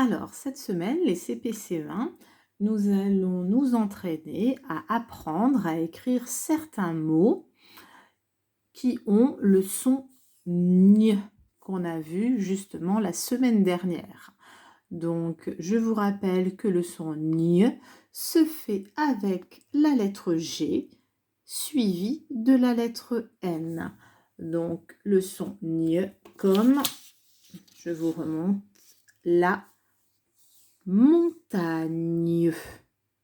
Alors, cette semaine, les CPCE1, nous allons nous entraîner à apprendre à écrire certains mots qui ont le son ñ qu'on a vu justement la semaine dernière. Donc, je vous rappelle que le son ñ se fait avec la lettre G suivie de la lettre N. Donc, le son ñ comme, je vous remonte, la montagne.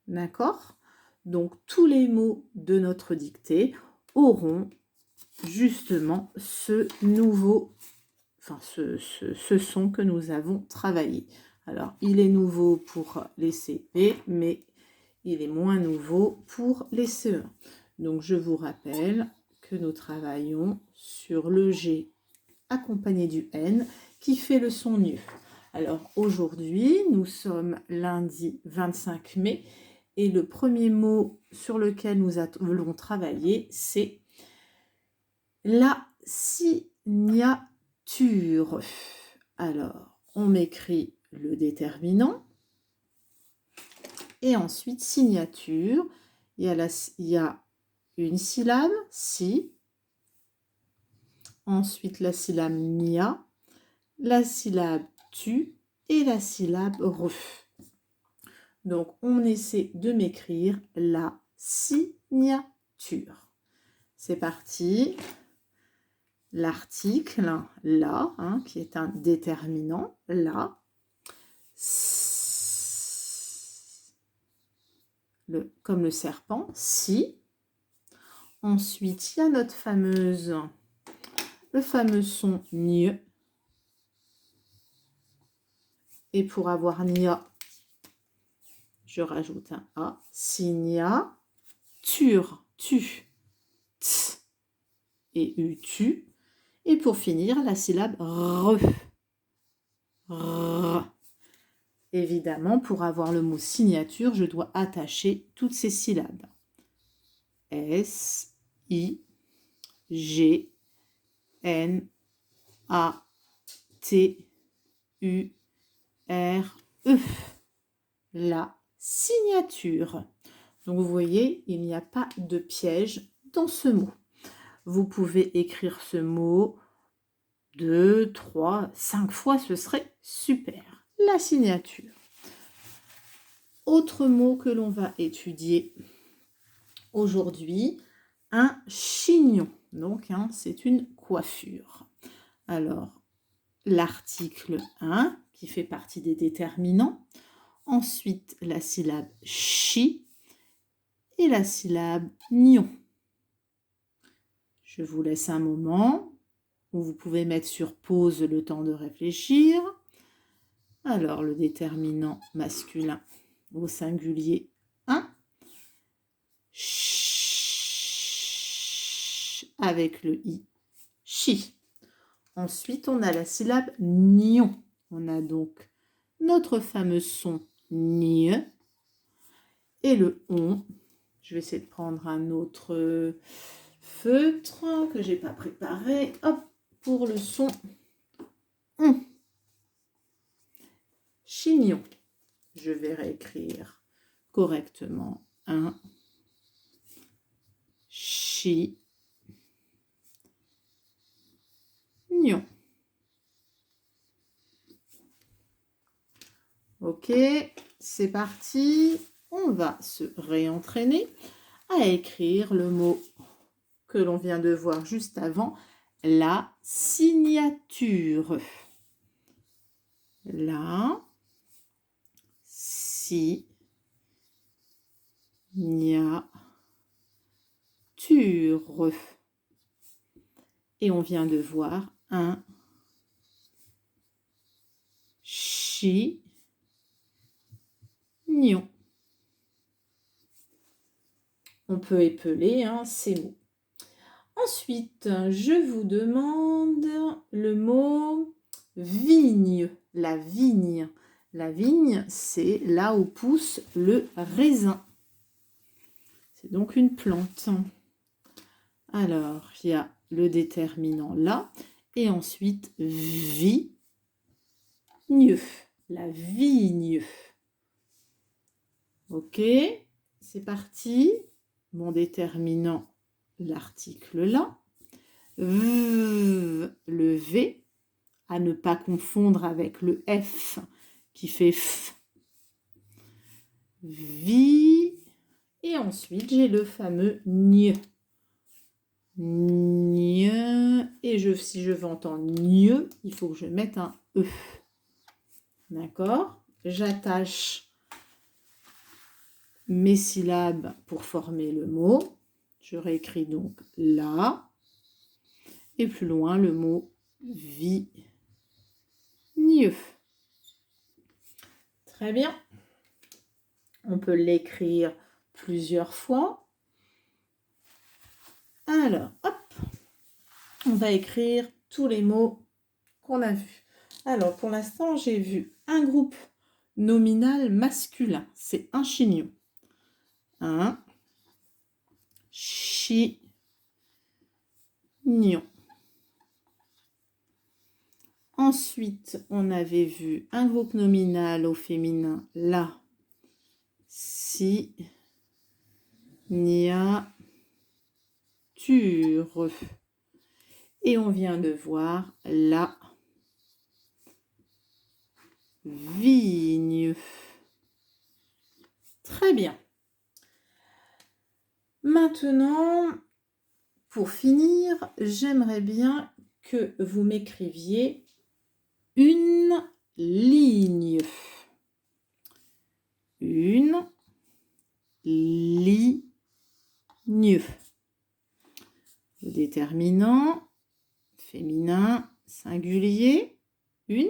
D'accord? Donc, tous les mots de notre dictée auront justement ce nouveau, ce son que nous avons travaillé. Alors, il est nouveau pour les CP, mais il est moins nouveau pour les CE1. Donc, je vous rappelle que nous travaillons sur le G accompagné du N qui fait le son ñ. Alors, aujourd'hui, nous sommes lundi 25 mai et le premier mot sur lequel nous allons travailler, c'est la signature. Alors, on m'écrit le déterminant et ensuite signature. Il y a une syllabe, si. Ensuite, la syllabe nia, la syllabe tu et la syllabe re. Donc, on essaie de m'écrire la signature. C'est parti. L'article, là, qui est un déterminant, là. Comme le serpent, si. Ensuite, il y a le fameux son ñ. Et pour avoir nia, je rajoute un a. Signature, tu, t et u, tu. Et pour finir, la syllabe re. R. Évidemment, pour avoir le mot signature, je dois attacher toutes ces syllabes. S, I, G, N, A, T, U, R, E. La signature. Donc, vous voyez, il n'y a pas de piège dans ce mot. Vous pouvez écrire ce mot 2, 3, 5 fois, ce serait super. La signature. Autre mot que l'on va étudier aujourd'hui, un chignon. Donc, c'est une coiffure. Alors, l'article 1, qui fait partie des déterminants. Ensuite, la syllabe chi et la syllabe nion. Je vous laisse un moment où vous pouvez mettre sur pause le temps de réfléchir. Alors, le déterminant masculin au singulier 1. Ch avec le i, chi. Ensuite, on a la syllabe nion. On a donc notre fameux son ñ et le on. Je vais essayer de prendre un autre feutre que j'ai pas préparé. Hop, pour le son on. Chignon. Je vais réécrire correctement un chi nion. Ok, c'est parti. On va se réentraîner à écrire le mot que l'on vient de voir juste avant, la signature. La signature. Et on vient de voir un chignon. On peut épeler ces mots. Ensuite, je vous demande le mot vigne. La vigne. La vigne, c'est là où pousse le raisin. C'est donc une plante. Alors, il y a le déterminant là. Et ensuite, vigneux. la vigne. Ok, c'est parti. Mon déterminant, l'article là. Le V, à ne pas confondre avec le F qui fait F. Vi. Et ensuite, j'ai le fameux gne. Gne. Et si je veux entendre gne, il faut que je mette un E. D'accord? J'attache mes syllabes pour former le mot. Je réécris donc là. Et plus loin, le mot vigne. Très bien. On peut l'écrire plusieurs fois. Alors, hop, on va écrire tous les mots qu'on a vus. Alors, pour l'instant, j'ai vu un groupe nominal masculin. C'est un chignon. Un chignon. Ensuite, on avait vu un groupe nominal au féminin, la signature. Et on vient de voir la vigne. Très bien. Maintenant, pour finir, j'aimerais bien que vous m'écriviez une ligne. Une ligne. Le déterminant, féminin, singulier, une.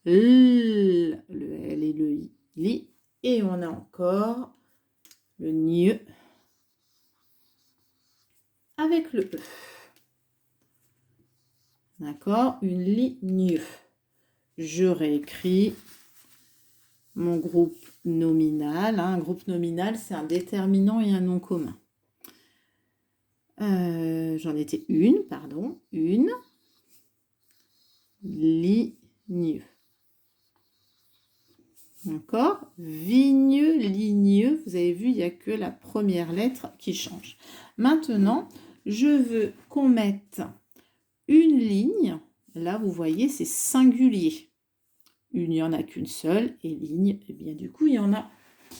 Le L et le I, li. Et on a encore le gne avec le E. D'accord? Une ligne. Je réécris mon groupe nominal. Un groupe nominal, c'est un déterminant et un nom commun. J'en étais une, pardon. Une ligne. D'accord? Vigne, ligne. Vous avez vu, il n'y a que la première lettre qui change. Maintenant, je veux qu'on mette une ligne. Là, vous voyez, c'est singulier. Une, il n'y en a qu'une seule. Et ligne, eh bien, du coup, il n'y en a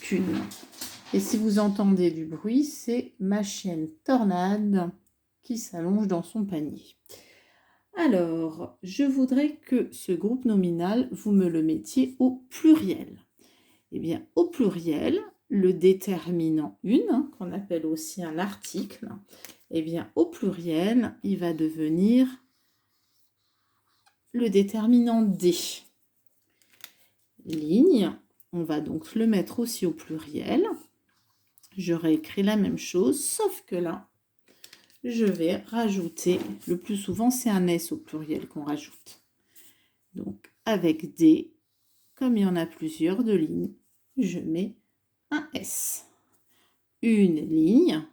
qu'une. Et si vous entendez du bruit, c'est ma chienne Tornade qui s'allonge dans son panier. Alors, je voudrais que ce groupe nominal, vous me le mettiez au pluriel. Eh bien, au pluriel, le déterminant une, qu'on appelle aussi un article, eh bien, au pluriel, il va devenir le déterminant des. Ligne, on va donc le mettre aussi au pluriel. Je réécris la même chose, sauf que là, je vais rajouter, le plus souvent c'est un S au pluriel qu'on rajoute. Donc avec des, comme il y en a plusieurs de lignes, je mets un S. Une ligne,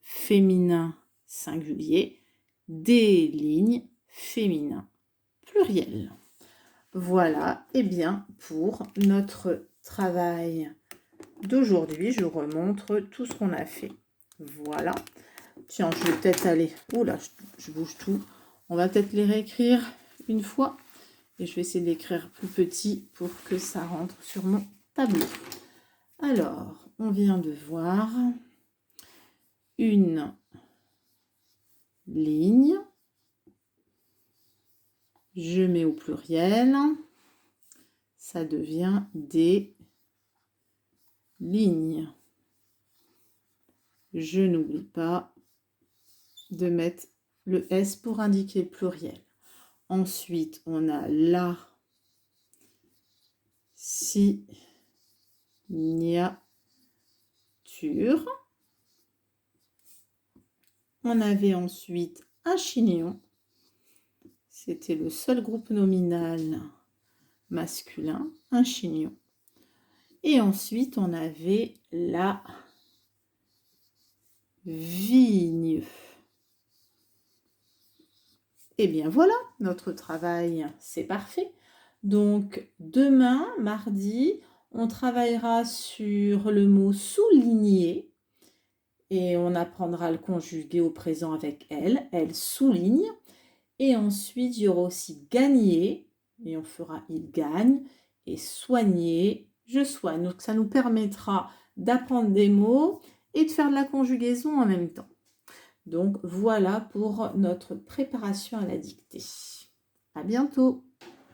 féminin singulier, des lignes, féminin pluriel. Voilà, et bien pour notre travail d'aujourd'hui, je vous remontre tout ce qu'on a fait. Voilà. Tiens, je vais peut-être aller... Oula, je bouge tout. On va peut-être les réécrire une fois. Et je vais essayer d'écrire plus petit pour que ça rentre sur mon tableau. Alors, on vient de voir une ligne. Je mets au pluriel. Ça devient des lignes. Je n'oublie pas de mettre le S pour indiquer le pluriel. Ensuite, on a la signature. On avait ensuite un chignon. C'était le seul groupe nominal masculin, un chignon. Et ensuite, on avait la vigne. Et bien voilà, notre travail, c'est parfait. Donc, demain, mardi, on travaillera sur le mot souligner et on apprendra à le conjuguer au présent avec elle. Elle souligne. Et ensuite, il y aura aussi gagner et on fera il gagne et soigner, je soigne. Donc, ça nous permettra d'apprendre des mots et de faire de la conjugaison en même temps. Donc, voilà pour notre préparation à la dictée. À bientôt!